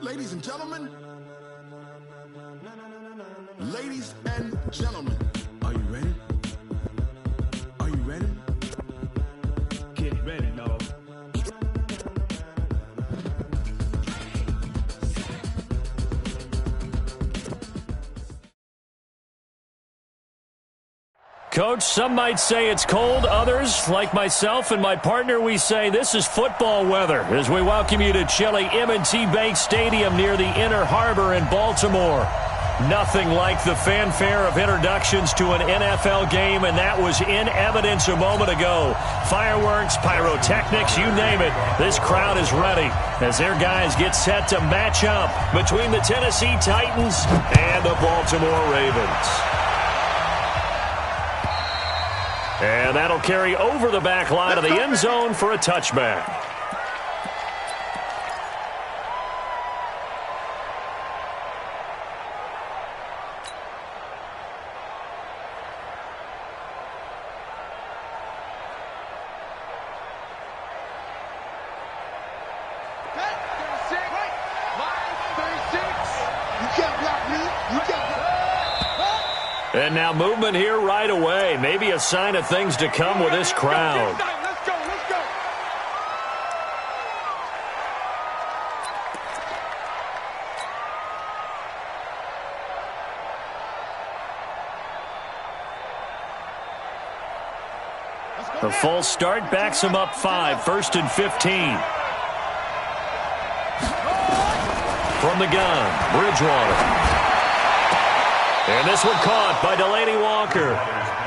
Ladies and gentlemen, ladies and gentlemen, are you ready? Are you ready? Get ready, dog. Coach, some might say it's cold. Others, like myself and my partner, we say this is football weather as we welcome you to chilly M&T Bank Stadium near the Inner Harbor in Baltimore. Nothing like the fanfare of introductions to an NFL game, and that was in evidence a moment ago. Fireworks, pyrotechnics, you name it. This crowd is ready as their guys get set to match up between the Tennessee Titans and the Baltimore Ravens. And that'll carry over the back line of the end zone for a touchback. And now movement here right away. Maybe a sign of things to come with this crowd. Let's go. The false start backs him up 5, 1st and 15. From the gun, Bridgewater. And this one caught by Delaney Walker.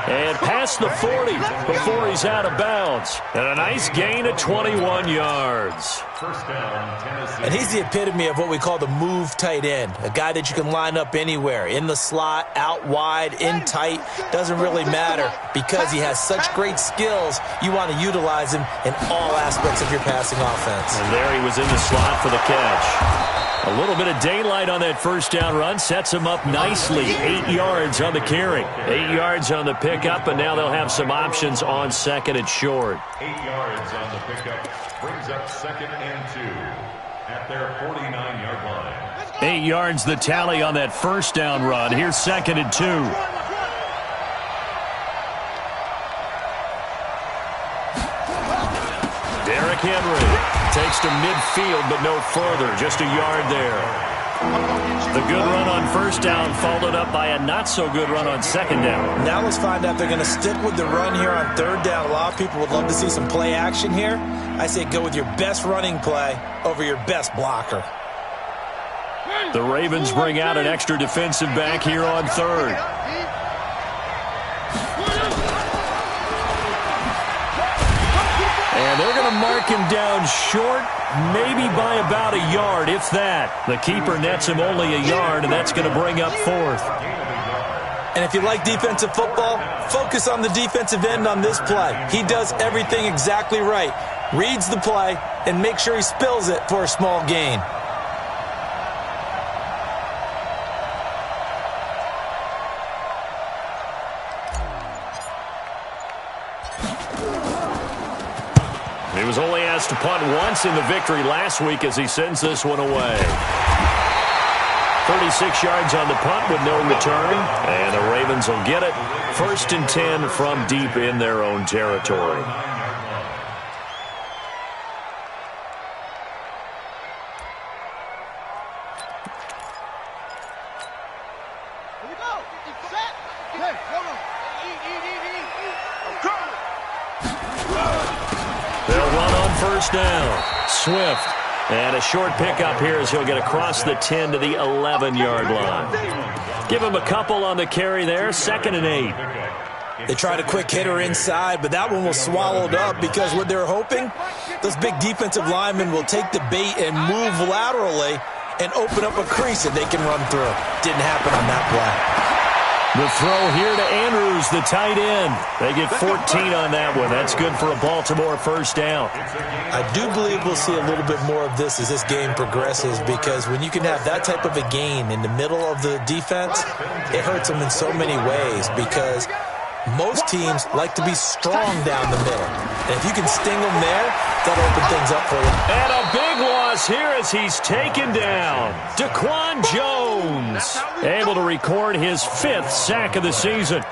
And past the 40 before he's out of bounds. And a nice gain of 21 yards. First down, Tennessee. And he's the epitome of what we call the move tight end. A guy that you can line up anywhere. In the slot, out wide, in tight. Doesn't really matter. Because he has such great skills, you want to utilize him in all aspects of your passing offense. And there he was in the slot for the catch. A little bit of daylight on that first down run sets him up nicely. 8 yards on the carry. 8 yards on the pickup, and now they'll have some options on second and short. 8 yards on the pickup brings up 2nd and 2 at their 49-yard line. 8 yards the tally on that first down run. Here's 2nd and 2. Derrick Henry takes to midfield, but no further. Just a yard there. The good run on first down followed up by a not-so-good run on second down. Now let's find out if they're going to stick with the run here on third down. A lot of people would love to see some play action here. I say go with your best running play over your best blocker. The Ravens bring out an extra defensive back here on third. And they're going to mark him down short, maybe by about a yard, if that. The keeper nets him only a yard, and that's going to bring up 4th. And if you like defensive football, focus on the defensive end on this play. He does everything exactly right. Reads the play and make sure he spills it for a small gain. He was only asked to punt once in the victory last week as he sends this one away. 36 yards on the punt with no return, and the Ravens will get it. 1st and 10 from deep in their own territory. First down, Swift. And a short pickup here as he'll get across the 10 to the 11-yard line. Give him a couple on the carry there, 2nd and 8. They tried a quick hitter inside, but that one was swallowed up because what they're hoping, those big defensive linemen will take the bait and move laterally and open up a crease that they can run through. Didn't happen on that play. The throw here to Andrews, the tight end. They get 14 on that one. That's good for a Baltimore first down. I do believe we'll see a little bit more of this as this game progresses, because when you can have that type of a gain in the middle of the defense, it hurts them in so many ways, because Most teams like to be strong down the middle. And if you can sting them there, that'll open things up for you. And a big loss here as he's taken down. Daquan Jones able to record his 5th sack of the season.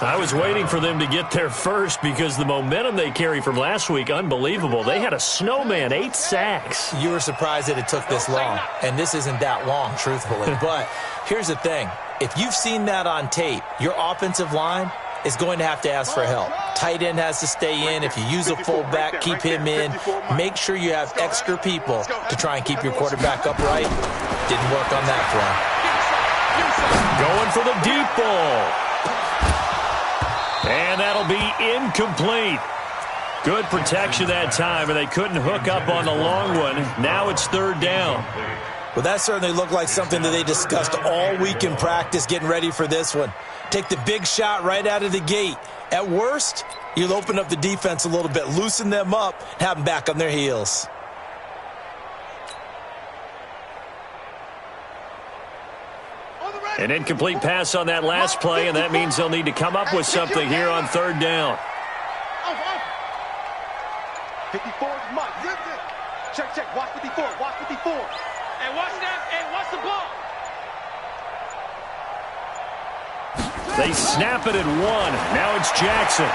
I was waiting for them to get there first because the momentum they carry from last week, unbelievable. They had a snowman, 8 sacks. You were surprised that it took this long. And this isn't that long, truthfully. But here's the thing. If you've seen that on tape, your offensive line is going to have to ask for help. Tight end has to stay in. If you use a fullback, keep him in. Make sure you have extra people to try and keep your quarterback upright. Didn't work on that play. Going for the deep ball. And that'll be incomplete. Good protection that time, and they couldn't hook up on the long one. Now it's 3rd down. Well, that certainly looked like something that they discussed all week in practice getting ready for this one. Take the big shot right out of the gate. At worst, you'll open up the defense a little bit, loosen them up, and have them back on their heels. An incomplete pass on that last play, and that means they'll need to come up with something here on 3rd down. 54 is Mike. Check. Watch 54. And watch that. And watch the ball. They snap it at 1. Now it's Jackson.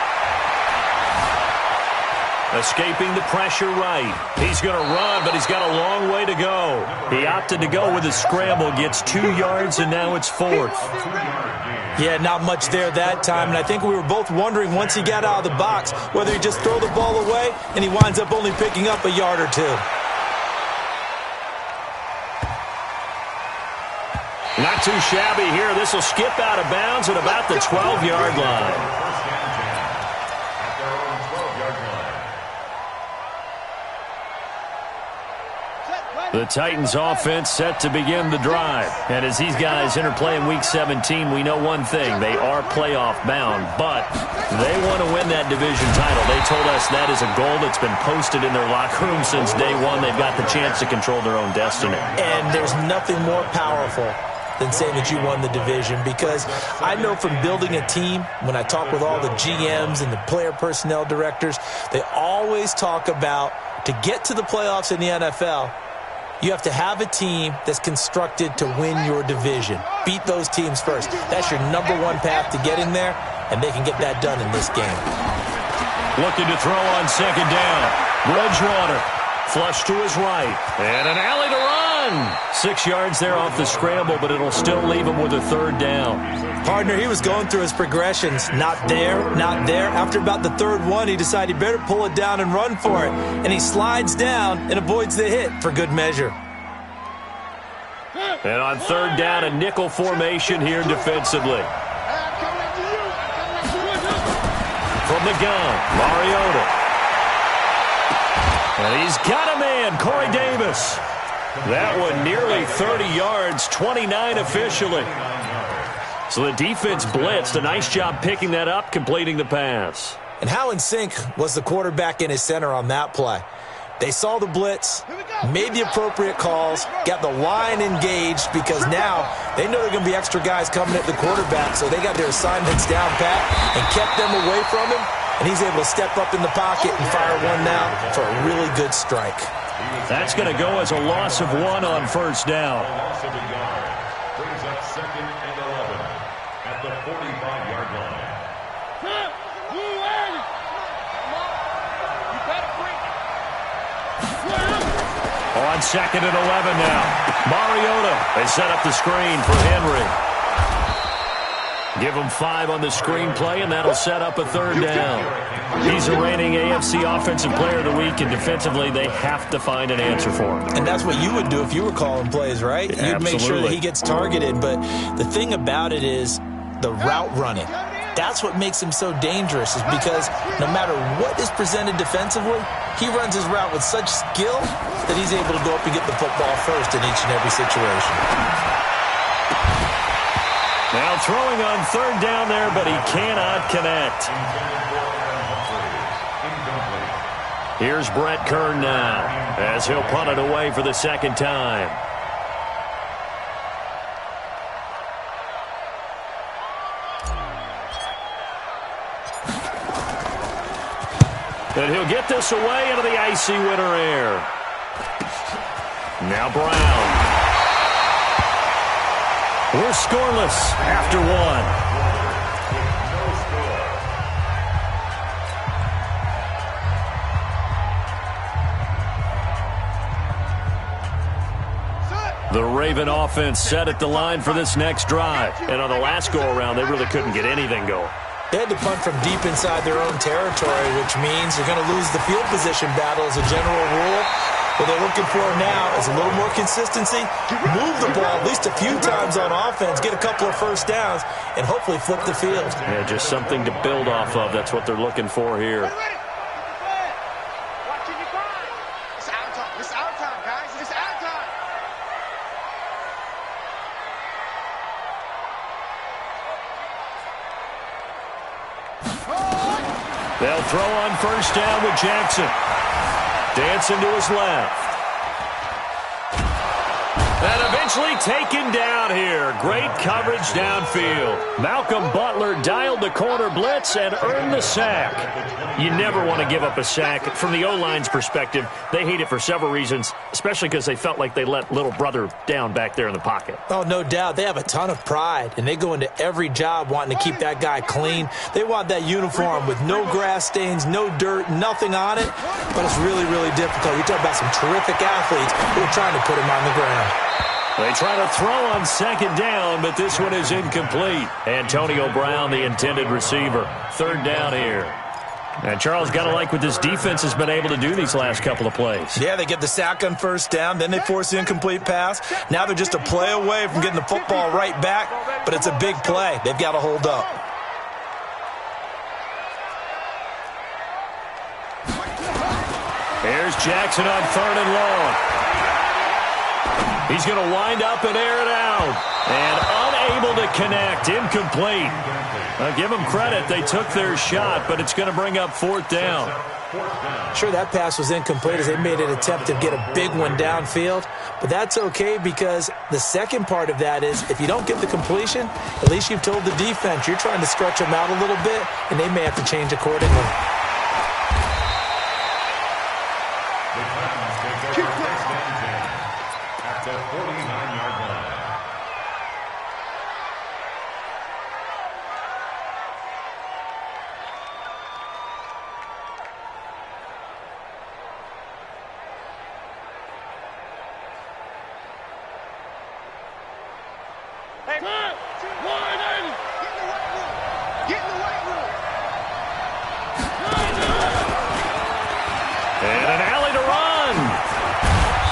Escaping the pressure right. He's going to run, but he's got a long way to go. He opted to go with a scramble, gets 2 yards, and now it's 4th. Yeah, not much there that time, and I think we were both wondering once he got out of the box whether he'd just throw the ball away, and he winds up only picking up a yard or 2. Not too shabby here. This will skip out of bounds at about the 12-yard line. The Titans offense set to begin the drive. And as these guys interplay in Week 17, we know one thing. They are playoff bound, but they want to win that division title. They told us that is a goal that's been posted in their locker room since day one. They've got the chance to control their own destiny. And there's nothing more powerful than saying that you won the division, because I know from building a team, when I talk with all the GMs and the player personnel directors, they always talk about to get to the playoffs in the NFL, you have to have a team that's constructed to win your division. Beat those teams first. That's your #1 path to getting there, and they can get that done in this game. Looking to throw on 2nd down. Bridgewater, flush to his right, and an alley to run. 6 yards there off the scramble, but it'll still leave him with a 3rd down. Partner, he was going through his progressions. Not there, not there. After about the 3rd one, he decided he better pull it down and run for it. And he slides down and avoids the hit for good measure. And on 3rd down, a nickel formation here defensively. From the gun, Mariota. And he's got a man, Corey Davis. That one nearly 30 yards, 29 officially. So the defense blitzed. A nice job picking that up, completing the pass. And how in sync was the quarterback and his center on that play? They saw the blitz, made the appropriate calls, got the line engaged, because now they know there are going to be extra guys coming at the quarterback, so they got their assignments down pat and kept them away from him, and he's able to step up in the pocket and fire one now for a really good strike. That's going to go as a loss of 1 on 1st down. Loss of a yard. Brings up 2nd and 11 at the 45-yard line. On 2nd and 11 now. Mariota, they set up the screen for Henry. Give him 5 on the screenplay, and that'll set up a 3rd down. He's the reigning AFC Offensive Player of the Week, and defensively, they have to find an answer for him. And that's what you would do if you were calling plays, right? Yeah, you'd make sure that he gets targeted. But the thing about it is the route running. That's what makes him so dangerous, is because no matter what is presented defensively, he runs his route with such skill that he's able to go up and get the football first in each and every situation. Now throwing on 3rd down there, but he cannot connect. Here's Brett Kern now, as he'll punt it away for the 2nd time. And he'll get this away into the icy winter air. Now Brown. We're scoreless after one. The Raven offense set at the line for this next drive. And on the last go-around, they really couldn't get anything going. They had to punt from deep inside their own territory, which means they're going to lose the field position battle as a general rule. What they're looking for now is a little more consistency, move the ball at least a few times on offense, get a couple of first downs, and hopefully flip the field. Yeah, just something to build off of. That's what they're looking for here. They'll throw on first down with Jackson. Dancing to his left. And eventually taken down here. Great coverage downfield. Malcolm Butler dialed the corner blitz and earned the sack. You never want to give up a sack. From the O-line's perspective, they hate it for several reasons, especially because they felt like they let little brother down back there in the pocket. Oh, no doubt. They have a ton of pride, and they go into every job wanting to keep that guy clean. They want that uniform with no grass stains, no dirt, nothing on it, but it's really, really difficult. You talk about some terrific athletes who are trying to put him on the ground. They try to throw on second down, but this one is incomplete. Antonio Brown, the intended receiver. Third down here. And Charles, got to like what this defense has been able to do these last couple of plays. Yeah, they get the sack on first down, then they force the incomplete pass. Now they're just a play away from getting the football right back, but it's a big play. They've got to hold up. Here's Jackson on third and long. He's going to wind up and air it out. And unable to connect. Incomplete. Give them credit. They took their shot, but it's going to bring up fourth down. Sure, that pass was incomplete as they made an attempt to get a big one downfield. But that's okay because the second part of that is if you don't get the completion, at least you've told the defense you're trying to stretch them out a little bit, and they may have to change accordingly. The 49-yard line. Hey, wide in. Get in the weight room. Get in the weight room. And an alley to run.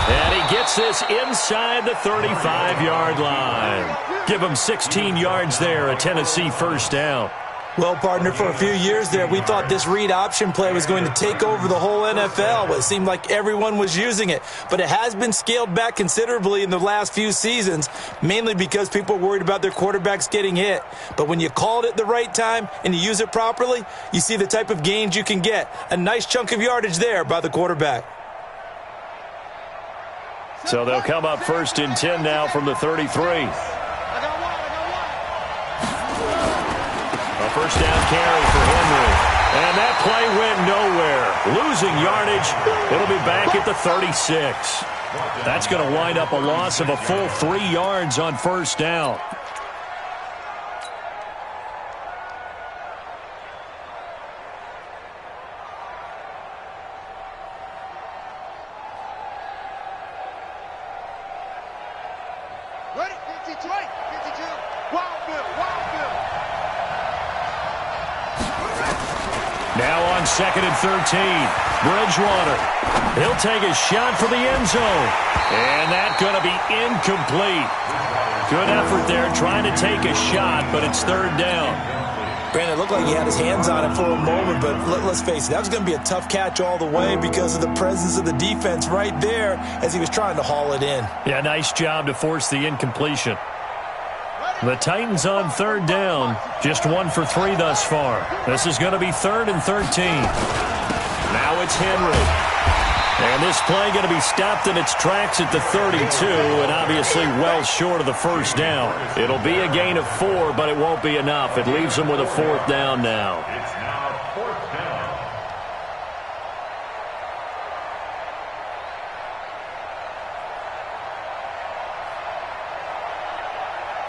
And he gets this inside the 35-yard line. Give him 16 yards there, a Tennessee first down. Well, partner, for a few years there, we thought this read option play was going to take over the whole NFL. It seemed like everyone was using it. But it has been scaled back considerably in the last few seasons, mainly because people are worried about their quarterbacks getting hit. But when you call it at the right time and you use it properly, you see the type of gains you can get. A nice chunk of yardage there by the quarterback. So they'll come up first and 10 now from the 33. A first down carry for Henry. And that play went nowhere. Losing yardage. It'll be back at the 36. That's going to wind up a loss of a full 3 yards on first down. Ready? 52. 52. Wildville. Now on second and 13. Bridgewater. He'll take a shot for the end zone. And that's going to be incomplete. Good effort there trying to take a shot, but it's third down. Brandon, it looked like he had his hands on it for a moment, but let's face it, that was going to be a tough catch all the way because of the presence of the defense right there as he was trying to haul it in. Yeah, nice job to force the incompletion. The Titans on third down, just 1 for 3 thus far. This is going to be third and 13. Now it's Henry. And this play going to be stopped in its tracks at the 32, and obviously well short of the first down. It'll be a gain of 4, but it won't be enough. It leaves them with a fourth down now. It's now fourth down.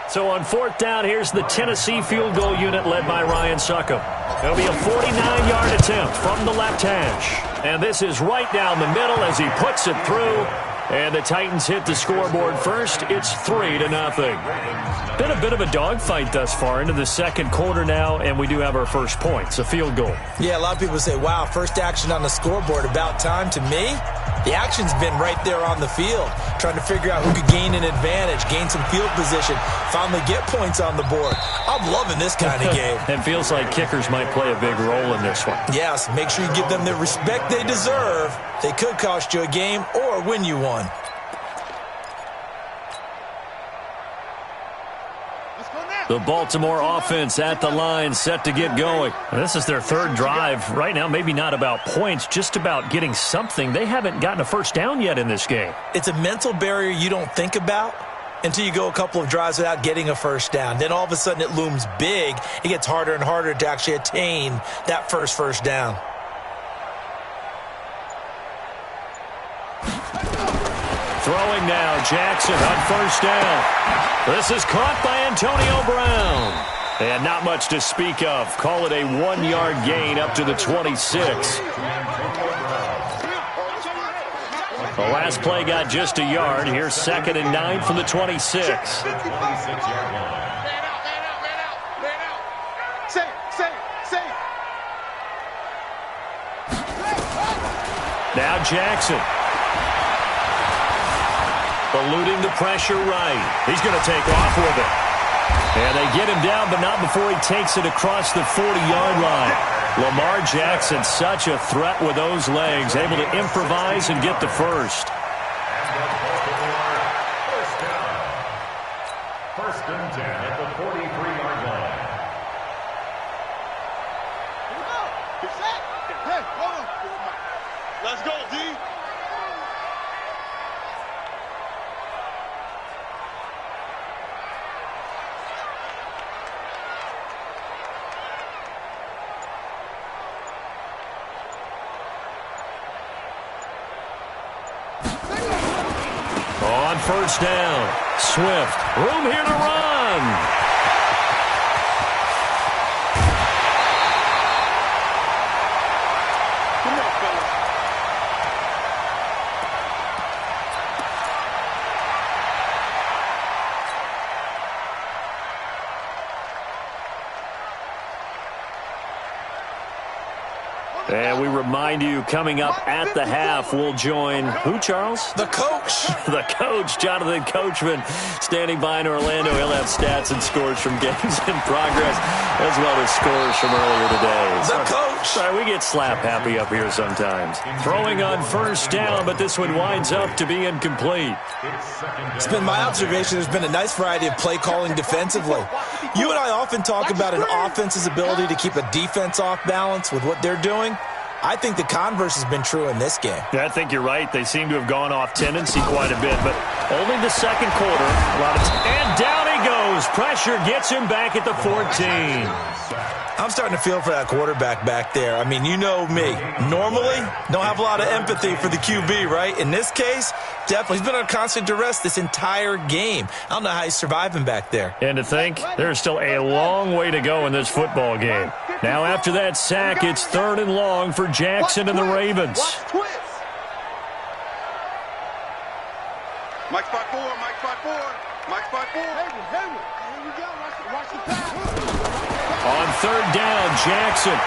So on fourth down, here's the Tennessee field goal unit led by Ryan Succop. It'll be a 49-yard attempt from the left hash. And this is right down the middle as he puts it through. And the Titans hit the scoreboard first. It's 3-0. Been a bit of a dogfight thus far into the second quarter now, and we do have our first points, a field goal. Yeah, a lot of people say, wow, first action on the scoreboard, about time. To me, the action's been right there on the field, trying to figure out who could gain an advantage, gain some field position, finally get points on the board. I'm loving this kind of game. It feels like kickers might play a big role in this one. Yes, make sure you give them the respect they deserve. They could cost you a game or win you one. The Baltimore offense at the line, set to get going. This is their third drive. Right now, maybe not about points, just about getting something. They haven't gotten a first down yet in this game. It's a mental barrier you don't think about until you go a couple of drives without getting a first down. Then all of a sudden it looms big. It gets harder and harder to actually attain that first down. Throwing now, Jackson on first down. This is caught by Antonio Brown. And not much to speak of. Call it a 1-yard gain up to the 26. The last play got just a yard. Here's 2nd and 9 from the 26. Now Jackson. Eluding the pressure right. He's going to take off with it. And they get him down, but not before he takes it across the 40-yard line. Lamar Jackson, such a threat with those legs, able to improvise and get the first. First and 10 at the 43-yard line. Hey, hold on. Let's go, D. On first down, Swift, room here to run. And we remind you, coming up at the half, we'll join who, Charles? The coach. The coach, Jonathan Coachman, standing by in Orlando. He'll have stats and scores from games in progress, as well as scores from earlier today. The coach. Sorry, we get slap happy up here sometimes. Throwing on first down, but this one winds up to be incomplete. It's been my observation there's been a nice variety of play calling defensively. You and I often talk about an offense's ability to keep a defense off balance with what they're doing. I think the converse has been true in this game. Yeah, I think you're right. They seem to have gone off tendency quite a bit, but only the second quarter. And down he goes. Pressure gets him back at the 14. I'm starting to feel for that quarterback back there. I mean, you know me. Normally, don't have a lot of empathy for the QB, right? In this case, definitely. He's been on constant duress this entire game. I don't know how he's surviving back there. And to think, there's still a long way to go in this football game. Now, after that sack, it's 3rd and long for Jackson and the Ravens. Mike spot 4, Mike spot 4, Mike spot 4. Here we go. Watch the pass. On 3rd down, Jackson.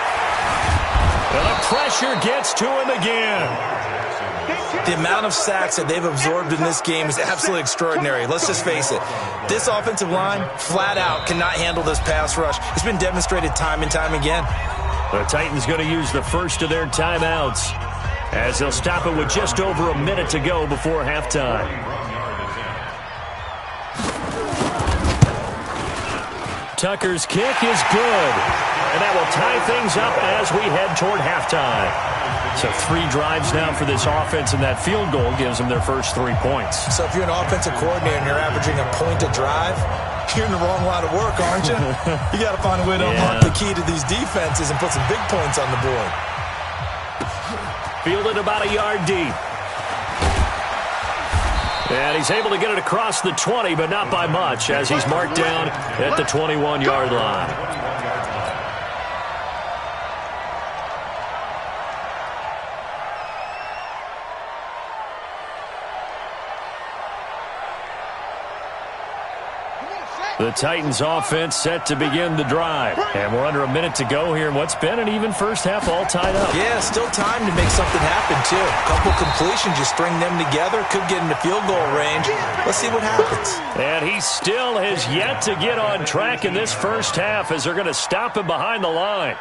And the pressure gets to him again. The amount of sacks that they've absorbed in this game is absolutely extraordinary. Let's just face it. This offensive line, flat out, cannot handle this pass rush. It's been demonstrated time and time again. The Titans going to use the first of their timeouts, as they'll stop it with just over a minute to go before halftime. Tucker's kick is good, and that will tie things up as we head toward halftime. So 3 drives now for this offense, and that field goal gives them their first 3 points. So if you're an offensive coordinator and you're averaging a point a drive, you're in the wrong line of work, aren't you? You got to find a way to unlock the key to these defenses and put some big points on the board. Fielded about a yard deep. And he's able to get it across the 20, but not by much, as he's marked down at the 21-yard line. The Titans offense set to begin the drive. And we're under a minute to go here in what's been an even first half, all tied up. Yeah, still time to make something happen, too. A couple completions, you string them together, could get into field goal range. Let's see what happens. And he still has yet to get on track in this first half as they're going to stop him behind the line.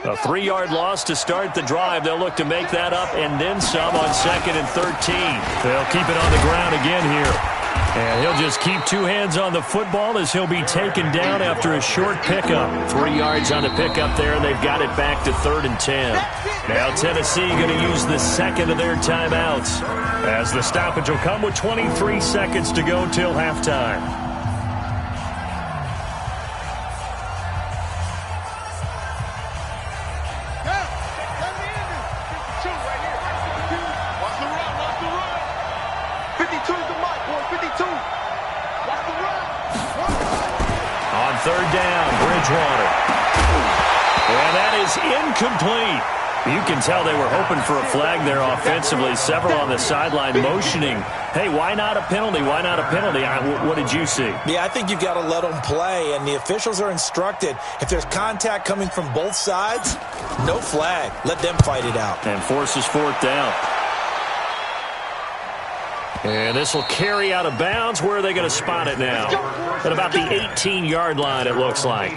A 3-yard loss to start the drive. They'll look to make that up and then some on 2nd and 13. They'll keep it on the ground again here. And he'll just keep two hands on the football as he'll be taken down after a short pickup. 3 yards on the pickup there, and they've got it back to 3rd and 10. Now Tennessee going to use the second of their timeouts, as the stoppage will come with 23 seconds to go till halftime. Third down, Bridgewater. And that is incomplete. You can tell they were hoping for a flag there offensively. Several on the sideline motioning, hey, why not a penalty? Why not a penalty? What did you see? Yeah, I think you've got to let them play, and the officials are instructed. If there's contact coming from both sides, no flag. Let them fight it out. And forces 4th down. And this will carry out of bounds. Where are they going to spot it now? At about the 18-yard line, it looks like.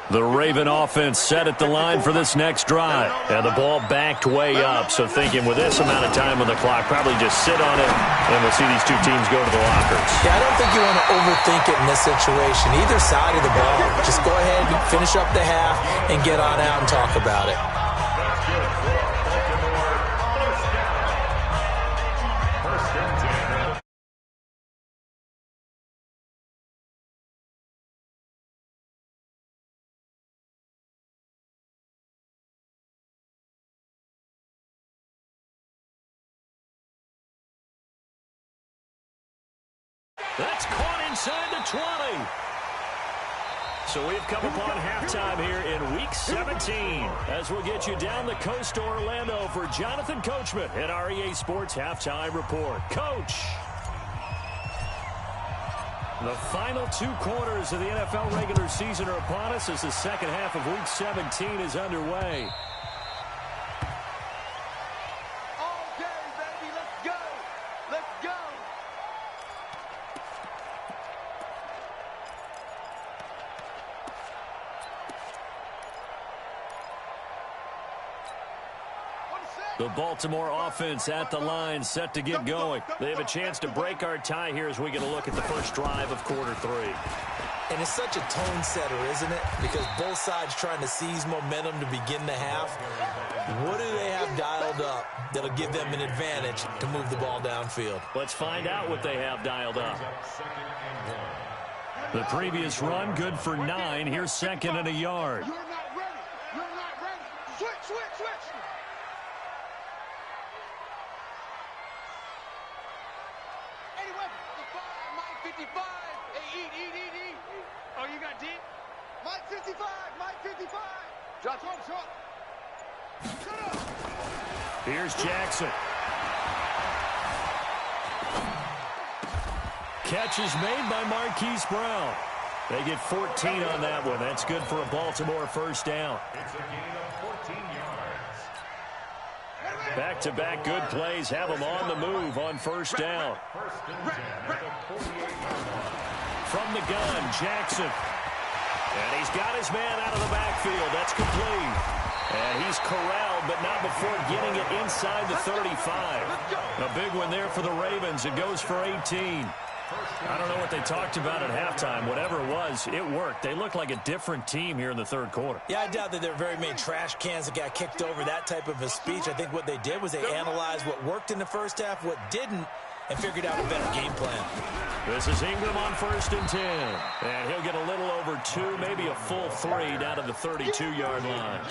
The Raven offense set at the line for this next drive. And the ball backed way up, so thinking with this amount of time on the clock, probably just sit on it, and we'll see these two teams go to the lockers. Yeah, I don't think you want to overthink it in this situation. Either side of the ball, just go ahead and finish up the half and get on out and talk about it. That's caught inside the 20. So we've come upon halftime here in Week 17 as we'll get you down the coast to Orlando for Jonathan Coachman at REA Sports Halftime Report. Coach. The final 2 quarters of the NFL regular season are upon us as the second half of Week 17 is underway. The Baltimore offense at the line, set to get going. They have a chance to break our tie here as we get a look at the first drive of quarter 3. And it's such a tone setter, isn't it? Because both sides trying to seize momentum to begin the half. What do they have dialed up that'll give them an advantage to move the ball downfield? Let's find out what they have dialed up. The previous run, good for 9. Here's 2nd and a yard. You're not ready. You're not ready. Switch. Mike 55. Hey, eat. Oh, you got deep? Mike 55. Shut up. Here's Jackson. Catch is made by Marquise Brown. They get 14 on that one. That's good for a Baltimore first down. It's a gain of 14 yards. Back-to-back good plays have them on the move on first down. First and 10 at the 48-yard line. From the gun, Jackson. And he's got his man out of the backfield. That's complete. And he's corralled, but not before getting it inside the 35. A big one there for the Ravens. It goes for 18. I don't know what they talked about at halftime. Whatever it was, it worked. They looked like a different team here in the third quarter. Yeah, I doubt that there were very many trash cans that got kicked over, that type of a speech. I think what they did was they analyzed what worked in the first half, what didn't, and figured out a better game plan. This is Ingram on 1st and 10. And he'll get a little over 2, maybe a full 3 down to the 32-yard line.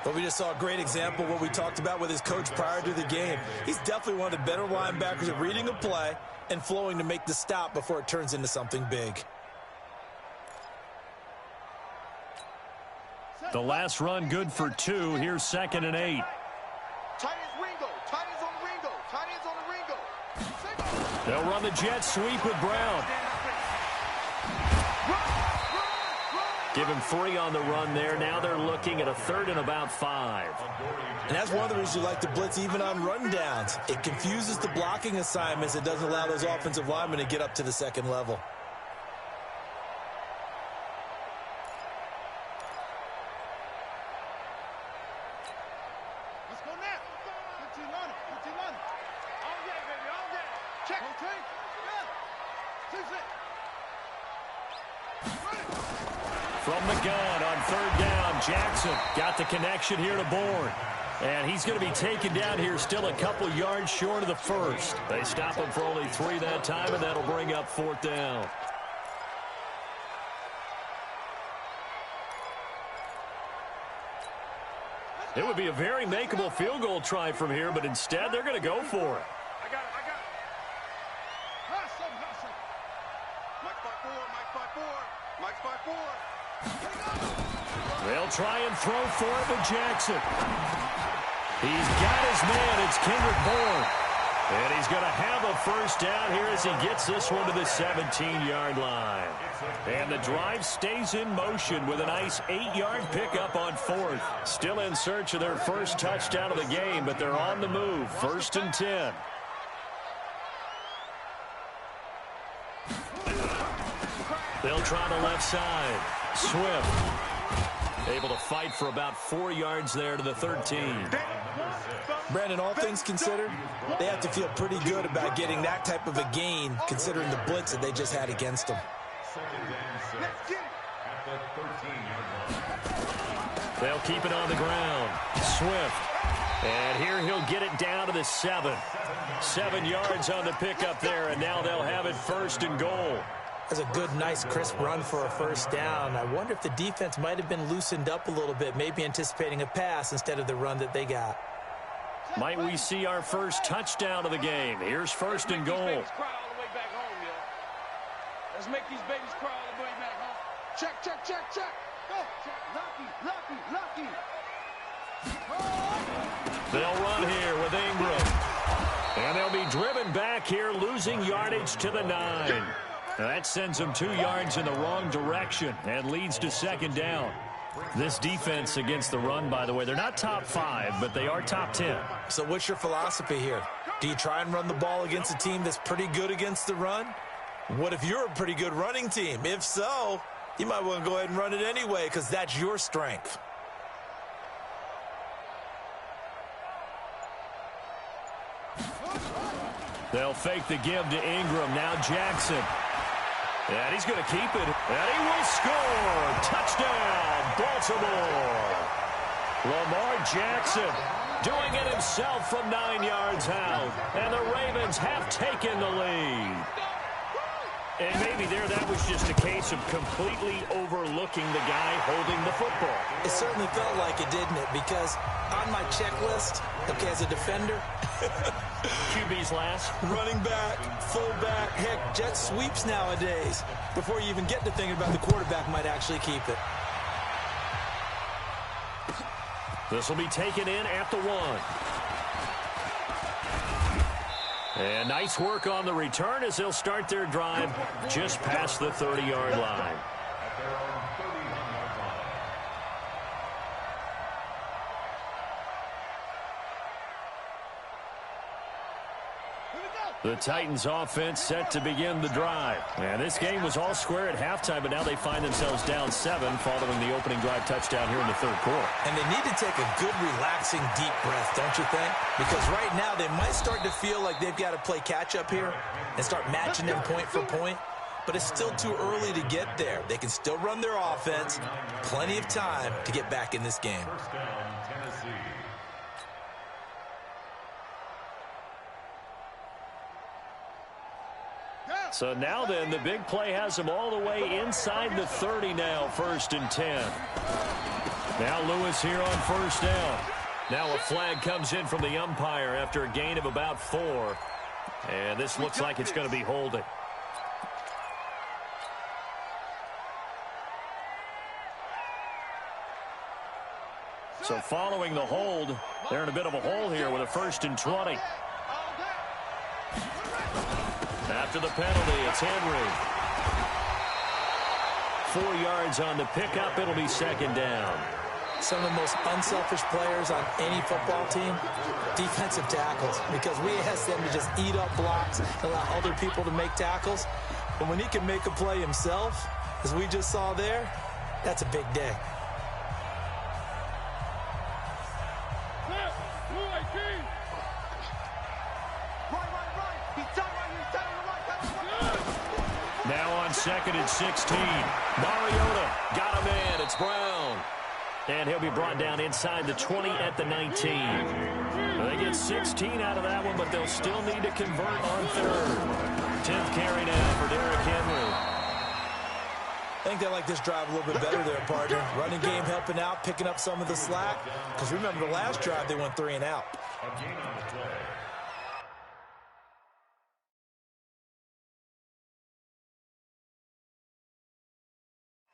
But we just saw a great example of what we talked about with his coach prior to the game. He's definitely one of the better linebackers at reading a play and flowing to make the stop before it turns into something big. The last run good for 2. Here's 2nd and 8. Tight ends Ringo. Tight ends on the Ringo. Tight ends on the Ringo. They'll run the jet sweep with Brown. Give him 3 on the run there. Now they're looking at a 3rd and about 5. And that's one of the reasons you like to blitz even on rundowns. It confuses the blocking assignments. It doesn't allow those offensive linemen to get up to the second level. Let's go now. 15 on it. 15 on it. All day, baby. All day. Check. Okay. Yeah. 6-6. From the gun on 3rd down, Jackson got the connection here to Bourne. And he's going to be taken down here still a couple yards short of the 1st. They stop him for only 3 that time, and that'll bring up 4th down. It would be a very makeable field goal try from here, but instead they're going to go for it. I got it. I got it. Hustle, hustle. Mike 5-4. Mike 5-4. Mike 5-4. They'll try and throw for it with Jackson. He's got his man. It's Kendrick Bourne. And he's going to have a 1st down here as he gets this one to the 17-yard line. And the drive stays in motion with a nice 8-yard pickup on 4th. Still in search of their first touchdown of the game, but they're on the move. 1st and 10. They'll try the left side. Swift able to fight for about 4 yards there to the 13. Brandon, all things considered, they have to feel pretty good about getting that type of a gain considering the blitz that they just had against them. They'll keep it on the ground. Swift. And here he'll get it down to the 7. 7 yards on the pickup there, and now they'll have it 1st and goal. That's a good, nice, crisp run for a 1st down. I wonder if the defense might have been loosened up a little bit, maybe anticipating a pass instead of the run that they got. Might we see our first touchdown of the game? Here's 1st and goal. Let's make these babies cry all the way back home. Check, check, check, check. Go. Lucky. They'll run here with Ingram. And they'll be driven back here, losing yardage to the 9. That sends them 2 yards in the wrong direction and leads to 2nd down. This defense against the run, by the way, they're not top 5, but they are top 10. So what's your philosophy here? Do you try and run the ball against a team that's pretty good against the run? What if you're a pretty good running team? If so, you might want to go ahead and run it anyway because that's your strength. They'll fake the give to Ingram. Now Jackson. And he's going to keep it. And he will score. Touchdown, Baltimore. Lamar Jackson doing it himself from 9 yards out. And the Ravens have taken the lead. And maybe that was just a case of completely overlooking the guy holding the football. It certainly felt like it, didn't it? Because on my checklist, okay, as a defender, QB's last. Running back, fullback, heck, jet sweeps nowadays. Before you even get to thinking about the quarterback might actually keep it. This will be taken in at the 1. And nice work on the return as they'll start their drive just past the 30-yard line. Here we go. The Titans offense set to begin the drive. And this game was all square at halftime, but now they find themselves down 7 following the opening drive touchdown here in the third quarter. And they need to take a good, relaxing, deep breath, don't you think? Because right now they might start to feel like they've got to play catch-up here and start matching them point for point. But it's still too early to get there. They can still run their offense. Plenty of time to get back in this game. First down, Tennessee. So now then, the big play has them all the way inside the 30 now, 1st and 10. Now Lewis here on 1st down. Now a flag comes in from the umpire after a gain of about 4. And this looks like it's going to be holding. So following the hold, they're in a bit of a hole here with a 1st and 20. After the penalty, it's Henry. 4 yards on the pickup. It'll be 2nd down. Some of the most unselfish players on any football team, defensive tackles, because we ask them to just eat up blocks and allow other people to make tackles. But when he can make a play himself, as we just saw there, that's a big day. Now on 2nd and 16. Mariota got him in. It's Brown. And he'll be brought down inside the 20 at the 19. They get 16 out of that one, but they'll still need to convert on 3rd. 10th carry now for Derrick Henry. I think they like this drive a little bit better there, partner. Running game helping out, picking up some of the slack. Because remember the last drive, they went 3 and out. A gain on the play.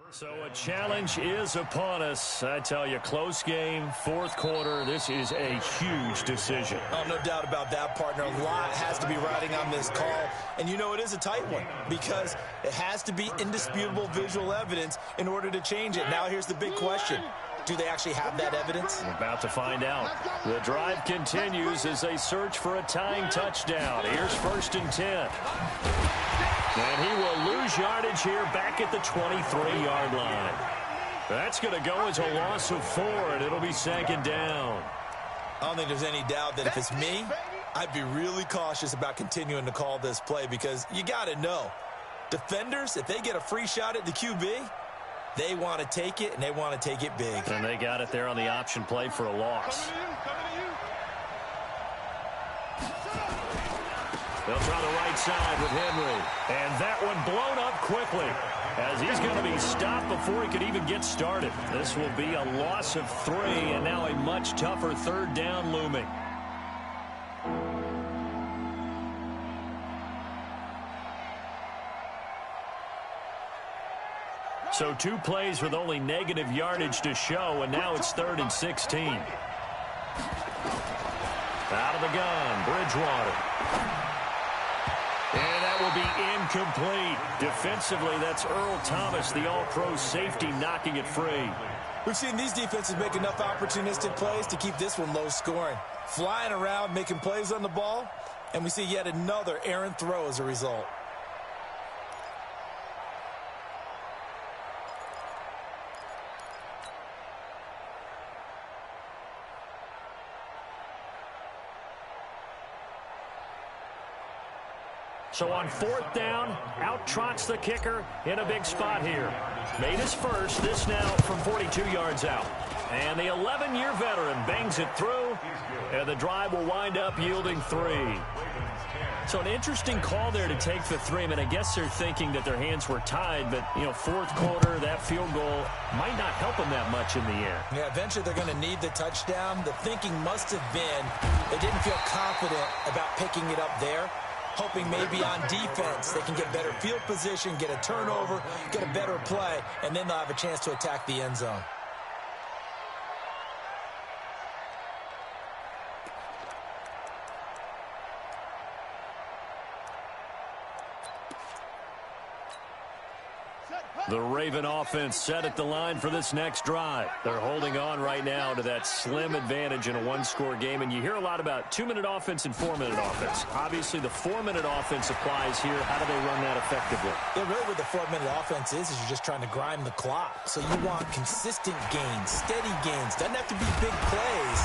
So a challenge is upon us. I tell you, close game, 4th quarter. This is a huge decision. Oh, no doubt about that, partner. A lot has to be riding on this call. And you know it is a tight one because it has to be indisputable visual evidence in order to change it. Now here's the big question. Do they actually have that evidence? We're about to find out. The drive continues as they search for a tying touchdown. Here's 1st and 10. And he will lose yardage here back at the 23-yard line. That's going to go as a loss of 4, and it'll be 2nd down. I don't think there's any doubt that if it's me, I'd be really cautious about continuing to call this play because you got to know, defenders, if they get a free shot at the QB, they want to take it, and they want to take it big. And they got it there on the option play for a loss. They'll try the right side with Henry. And that one blown up quickly as he's going to be stopped before he could even get started. This will be a loss of 3, and now a much tougher 3rd down looming. So 2 plays with only negative yardage to show, and now it's 3rd and 16. Out of the gun, Bridgewater. And that will be incomplete. Defensively, that's Earl Thomas, the all-pro safety, knocking it free. We've seen these defenses make enough opportunistic plays to keep this one low scoring. Flying around, making plays on the ball, and we see yet another errant throw as a result. So on 4th down, out trots the kicker in a big spot here. Made his first, this now from 42 yards out. And the 11-year veteran bangs it through, and the drive will wind up yielding 3. So an interesting call there to take the 3. I mean, I guess they're thinking that their hands were tied, but, you know, 4th quarter, that field goal might not help them that much in the end. Yeah, eventually they're going to need the touchdown. The thinking must have been they didn't feel confident about picking it up there, hoping maybe on defense they can get better field position, get a turnover, get a better play, and then they'll have a chance to attack the end zone. The The Raven offense set at the line for this next drive. They're holding on right now to that slim advantage in a one-score game, and you hear a lot about 2-minute offense and 4-minute offense. Obviously, the 4-minute offense applies here. How do they run that effectively? Yeah, really what the 4-minute offense is you're just trying to grind the clock. So you want consistent gains, steady gains. Doesn't have to be big plays,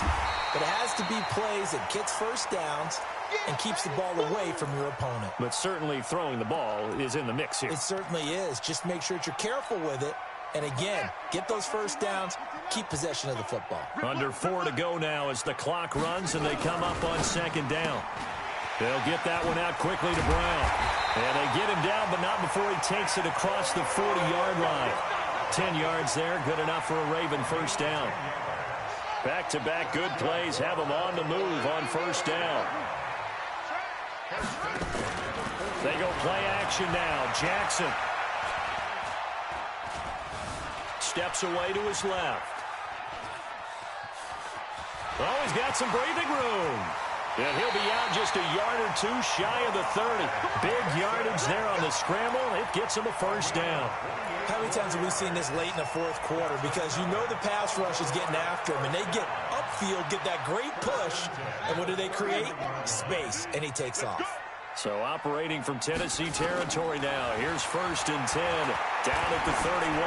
but it has to be plays that gets first downs and keeps the ball away from your opponent. But certainly throwing the ball is in the mix here. It certainly is. Just make sure that you're careful with it. And again, get those first downs, keep possession of the football. Under 4 to go now as the clock runs and they come up on second down. They'll get that one out quickly to Brown. And they get him down, but not before he takes it across the 40-yard line. 10 yards there, good enough for a Raven first down. Back-to-back good plays have them on the move on first down. They go play action now. Jackson steps away to his left. Oh, he's got some breathing room. And he'll be out just a yard or two shy of the 30. Big yardage there on the scramble. It gets him a first down. How many times have we seen this late in the fourth quarter? Because you know the pass rush is getting after him, and they get upfield, get that great push, and what do they create? Space, and he takes off. So operating from Tennessee territory now. Here's 1st and 10 down at the 31.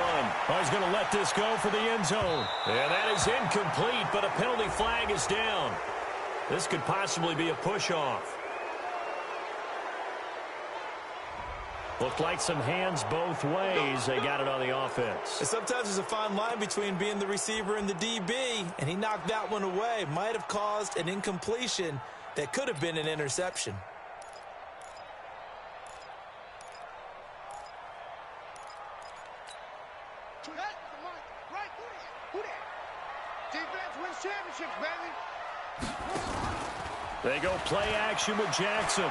Oh, he's going to let this go for the end zone. And that is incomplete, but a penalty flag is down. This could possibly be a push-off. Looked like some hands both ways. They got it on the offense. And sometimes there's a fine line between being the receiver and the DB, and he knocked that one away. Might have caused an incompletion that could have been an interception. Defense wins championships, baby. They go play action with Jackson.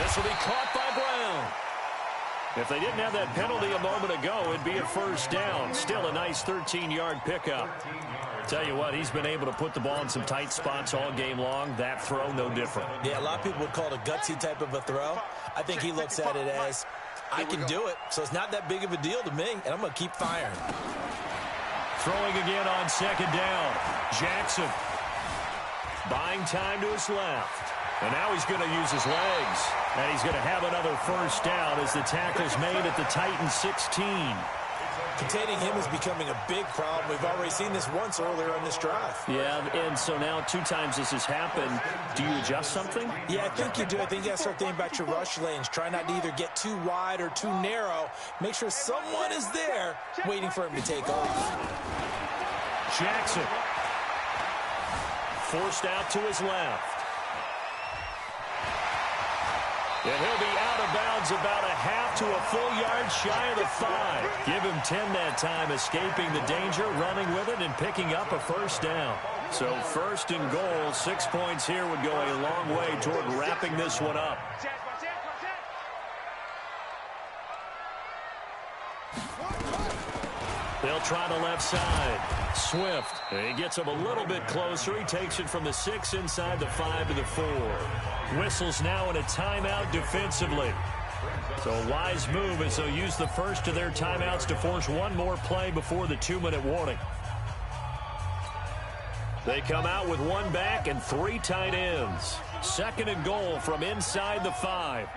This will be caught by Brown. If they didn't have that penalty a moment ago, it'd be a first down. Still a nice 13-yard pickup. Tell you what, he's been able to put the ball in some tight spots all game long. That throw, no different. Yeah, a lot of people would call it a gutsy type of a throw. I think he looks at it as, I can do it, so it's not that big of a deal to me, and I'm going to keep firing. Throwing again on second down. Jackson buying time to his left. And now he's going to use his legs. And he's going to have another first down as the tackle's made at the Titans 16. Containing him is becoming a big problem. We've already seen this once earlier on this drive. Yeah, and so now 2 times this has happened. Do you adjust something? Yeah, I think you do. I think you got to start thinking about your rush lanes. Try not to either get too wide or too narrow. Make sure someone is there waiting for him to take off. Jackson forced out to his left. And he'll be out of bounds about a half to a full yard shy of the 5. Give him 10 that time, escaping the danger, running with it, and picking up a first down. So 1st and goal, 6 points here would go a long way toward wrapping this one up. They'll try the left side. Swift. He gets him a little bit closer. He takes it from the 6 inside the 5 to the 4. Whistles now in a timeout defensively. So a wise move as they'll use the first of their timeouts to force one more play before the 2-minute warning. They come out with 1 back and 3 tight ends. 2nd and goal from inside the 5.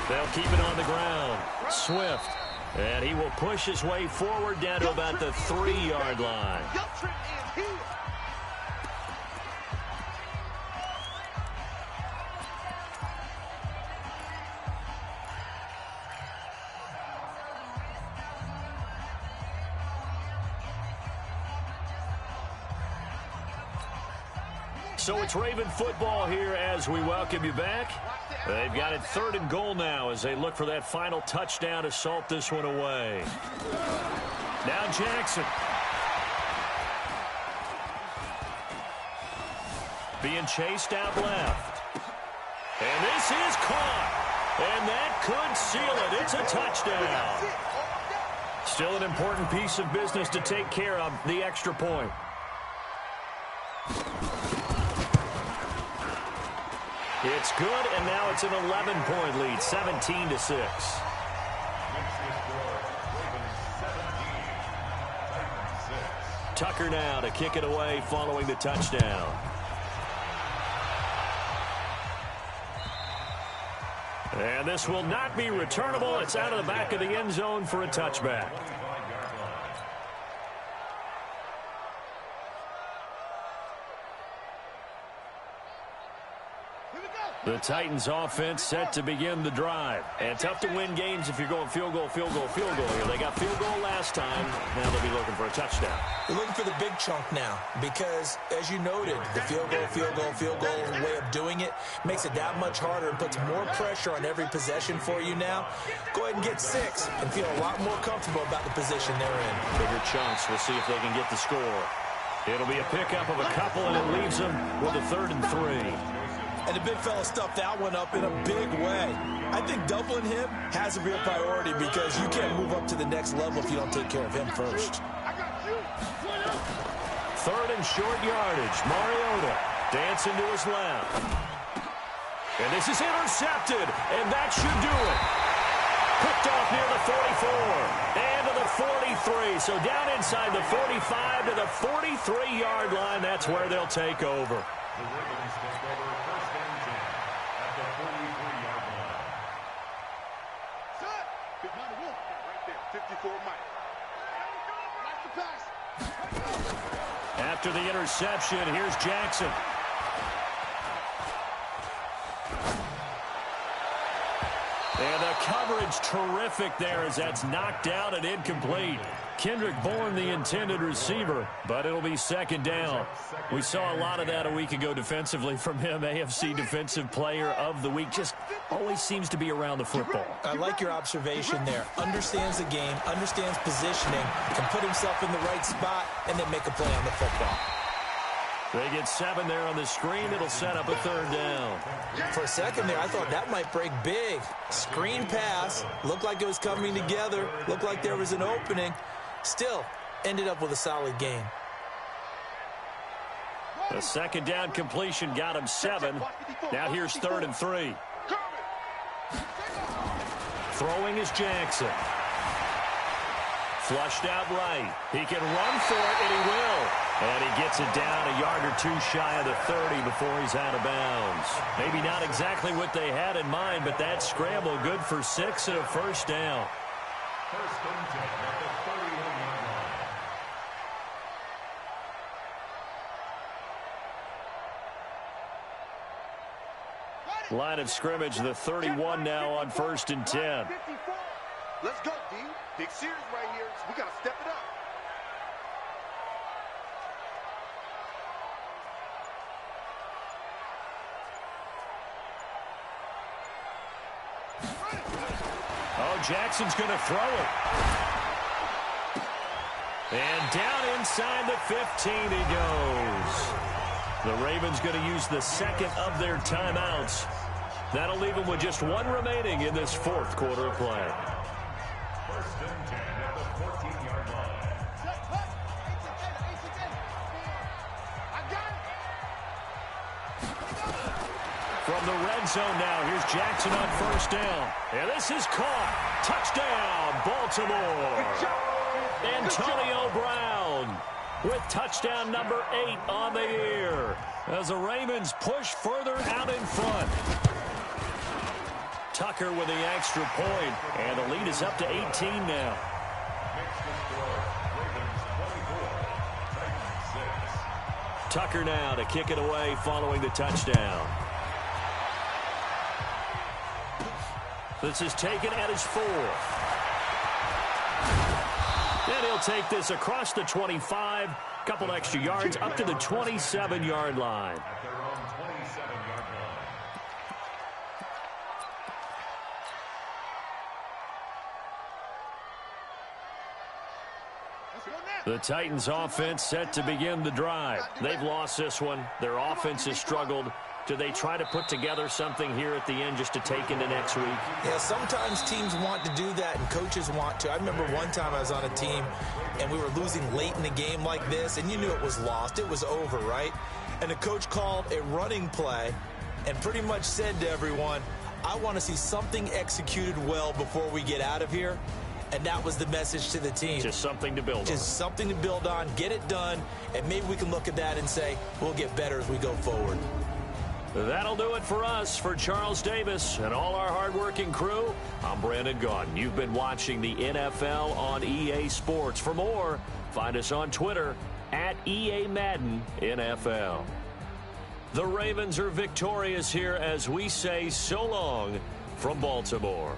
They'll keep it on the ground. Swift. And he will push his way forward down to about the 3-yard line. So it's Raven football here as we welcome you back. They've got it 3rd and goal now as they look for that final touchdown to salt this one away. Now Jackson. Being chased out left. And this is caught. And that could seal it. It's a touchdown. Still an important piece of business to take care of, the extra point. It's good, and now it's an 11-point lead, 17-6. Tucker now to kick it away following the touchdown. And this will not be returnable. It's out of the back of the end zone for a touchback. The Titans offense set to begin the drive. And tough to win games if you're going field goal, field goal, field goal here. They got field goal last time. Now they'll be looking for a touchdown. They're looking for the big chunk now because, as you noted, the field goal way of doing it makes it that much harder and puts more pressure on every possession for you now. Go ahead and get 6 and feel a lot more comfortable about the position they're in. Bigger chunks. We'll see if they can get the score. It'll be a pickup of a couple, and it leaves them with a 3rd and 3. And the big fella stuffed that one up in a big way. I think doubling him has a real priority because you can't move up to the next level if you don't take care of him first. 3rd and short yardage. Mariota dancing to his left. And this is intercepted, and that should do it. Picked off near the 44 and to the 43. So down inside the 45 to the 43-yard line. That's where they'll take over. The Ravens take over 1st and 10 at the 43-yard line. Set. Behind the wall. Right there. 54 Mike. That's the pass. After the interception, here's Jackson. And the coverage terrific there as that's knocked out and incomplete. Kendrick Bourne, the intended receiver, but it'll be 2nd down. We saw a lot of that a week ago defensively from him. AFC Defensive Player of the Week. Just always seems to be around the football. I like your observation there. Understands the game, understands positioning, can put himself in the right spot, and then make a play on the football. They get 7 there on the screen. It'll set up a 3rd down. For a second there, I thought that might break big. Screen pass. Looked like it was coming together. Looked like there was an opening. Still, ended up with a solid game. The 2nd down completion got him 7. Now here's 3rd and 3. Throwing is Jackson. Flushed out right. He can run for it, and he will. And he gets it down a yard or 2 shy of the 30 before he's out of bounds. Maybe not exactly what they had in mind, but that scramble good for 6 and a 1st down. 1st and 10 at the 31-yard line. Line of scrimmage, the 31 now on 1st and 10. Let's go, D. Big series right here. We got to step it up. Oh, Jackson's going to throw it. And down inside the 15 he goes. The Ravens going to use the 2nd of their timeouts. That'll leave them with just 1 remaining in this 4th quarter of play. 1st and 10 at the 14-yard line. From the red zone now, here's Jackson on 1st down. And this is caught. Touchdown, Baltimore. Antonio Brown with touchdown number 8 on the year as the Ravens push further out in front. Tucker with the extra point, and the lead is up to 18 now. Makes the score Ravens 24, Titans 6. Tucker now to kick it away following the touchdown. This is taken at his 4th. And he'll take this across the 25, couple extra yards up to the 27-yard line. At their own 27-yard line. The Titans offense set to begin the drive. They've lost this one. Their offense has struggled. Do they try to put together something here at the end just to take into next week? Yeah, sometimes teams want to do that and coaches want to. I remember one time I was on a team and we were losing late in the game like this, and you knew it was lost. It was over, right? And the coach called a running play and pretty much said to everyone, I want to see something executed well before we get out of here. And that was the message to the team. Just something to build on. Just something to build on, get it done, and maybe we can look at that and say, we'll get better as we go forward. That'll do it for us. For Charles Davis and all our hardworking crew, I'm Brandon Gaudin. You've been watching the NFL on EA Sports. For more, find us on Twitter at EA Madden NFL. The Ravens are victorious here as we say so long from Baltimore.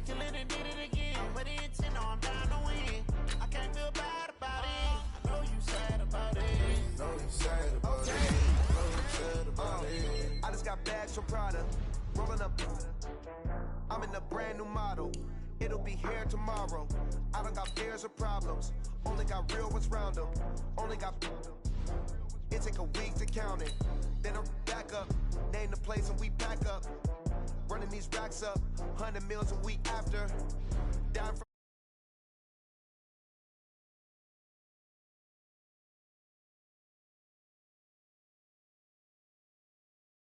Started killing and did it again. Put in 10, no, I'm down to win. I can't feel bad about it. I know you sad about it. Know you sad about it. Know you sad about it. I just got bags from Prada, rolling up. I'm in a brand new model. It'll be here tomorrow. I don't got fears or problems. Only got real ones round them. Only got. It take a week to count it. Then I'm back up. Name the place and we back up. Running these racks up. 100 meals a week after. Down from